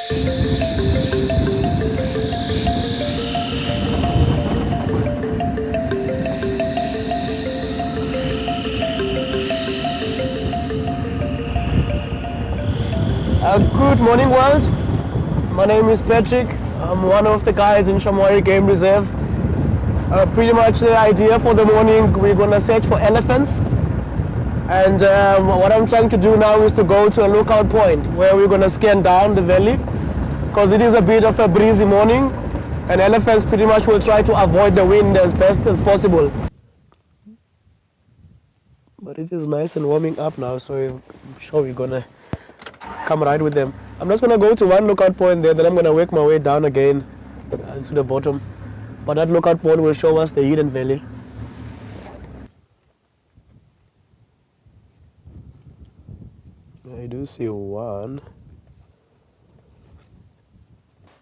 Good morning, world. My name is Patrick. I'm one of the guides in Shamwari Game Reserve. Pretty much the idea for the morning, we're gonna search for elephants. And what I'm trying to do now is to go to a lookout point where we're gonna scan down the valley, because it is a bit of a breezy morning and elephants pretty much will try to avoid the wind as best as possible. But it is nice and warming up now, so I'm sure we're gonna come right with them. I'm just gonna go to one lookout point there, then I'm gonna work my way down again to the bottom. But that lookout point will show us the hidden valley. I do see one.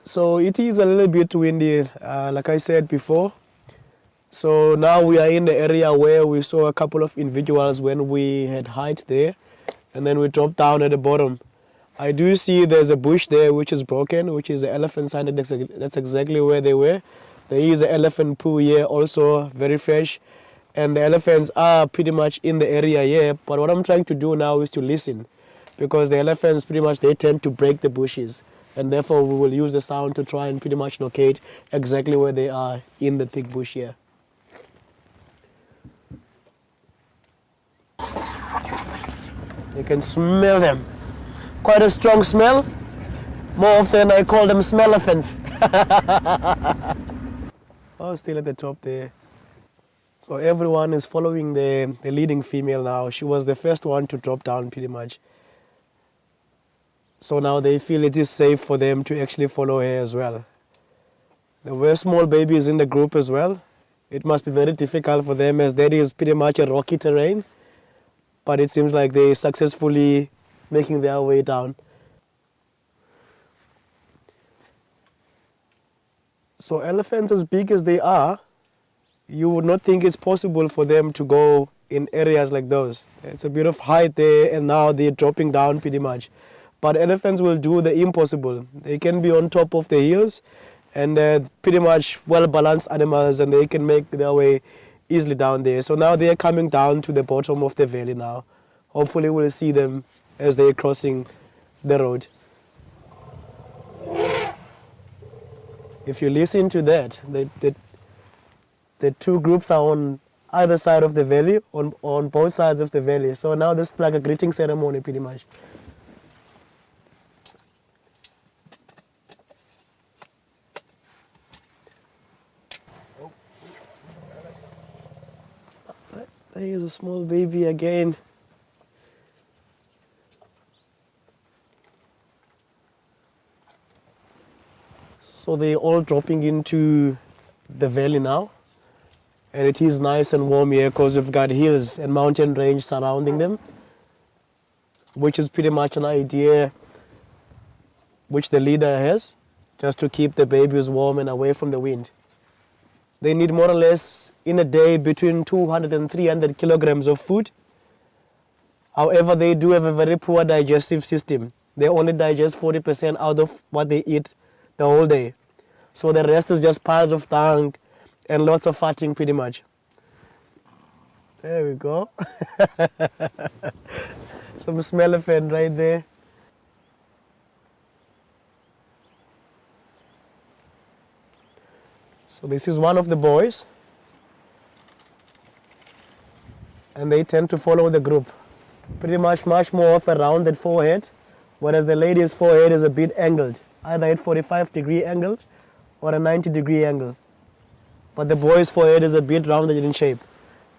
So it is a little bit windy, like I said before. So now we are in the area where we saw a couple of individuals when we had hiked there, and then we dropped down at the bottom. I do see there's a bush there which is broken, which is the elephant sign. That's exactly where they were. There is an elephant poo here also, very fresh. And the elephants are pretty much in the area here. But what I'm trying to do now is to listen, because the elephants pretty much, they tend to break the bushes. And therefore we will use the sound to try and pretty much locate exactly where they are in the thick bush here. You can smell them. Quite a strong smell. More often I call them smell-elephants. Oh, still at the top there. So everyone is following the leading female now. She was the first one to drop down pretty much. So now they feel it is safe for them to actually follow her as well. There were small babies in the group as well. It must be very difficult for them as that is pretty much a rocky terrain. But it seems like they successfully making their way down. So elephants, as big as they are, you would not think it's possible for them to go in areas like those. It's a bit of height there, and now they're dropping down pretty much. But elephants will do the impossible. They can be on top of the hills, and they're pretty much well-balanced animals, and they can make their way easily down there. So now they're coming down to the bottom of the valley now. Hopefully we'll see them as they're crossing the road. If you listen to that, the two groups are on either side of the valley, on both sides of the valley. So now this is like a greeting ceremony pretty much. There is a small baby again. So they're all dropping into the valley now. And it is nice and warm here because we've got hills and mountain range surrounding them, which is pretty much an idea which the leader has, just to keep the babies warm and away from the wind. They need more or less in a day between 200 and 300 kilograms of food. However, they do have a very poor digestive system. They only digest 40% out of what they eat the whole day. So the rest is just piles of dung and lots of fatting pretty much. There we go. Some smell-elephant right there. So this is one of the boys. And they tend to follow the group. Pretty much more of a rounded forehead, whereas the lady's forehead is a bit angled, either at 45-degree angle or a 90-degree angle. But the boy's forehead is a bit rounded in shape,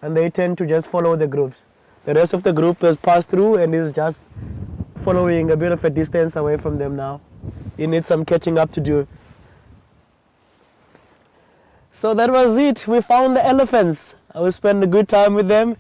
and they tend to just follow the groups. The rest of the group has passed through and is just following a bit of a distance away from them now. He needs some catching up to do. So that was it. We found the elephants. I spent a good time with them.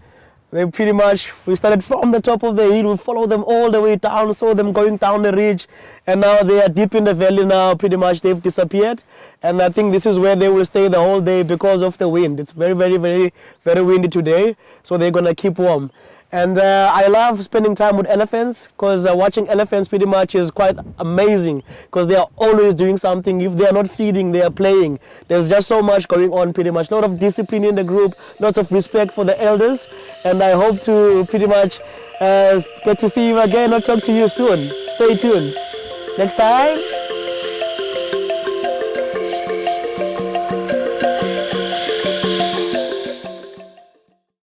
They pretty much, we started from the top of the hill, we followed them all the way down, saw them going down the ridge, and now they are deep in the valley now. Pretty much they've disappeared, and I think this is where they will stay the whole day because of the wind. It's very, very, very, very windy today, so they're gonna keep warm. And I love spending time with elephants because watching elephants pretty much is quite amazing because they are always doing something. If they are not feeding, they are playing. There's just so much going on pretty much. A lot of discipline in the group, lots of respect for the elders. And I hope to pretty much get to see you again or talk to you soon. Stay tuned. Next time.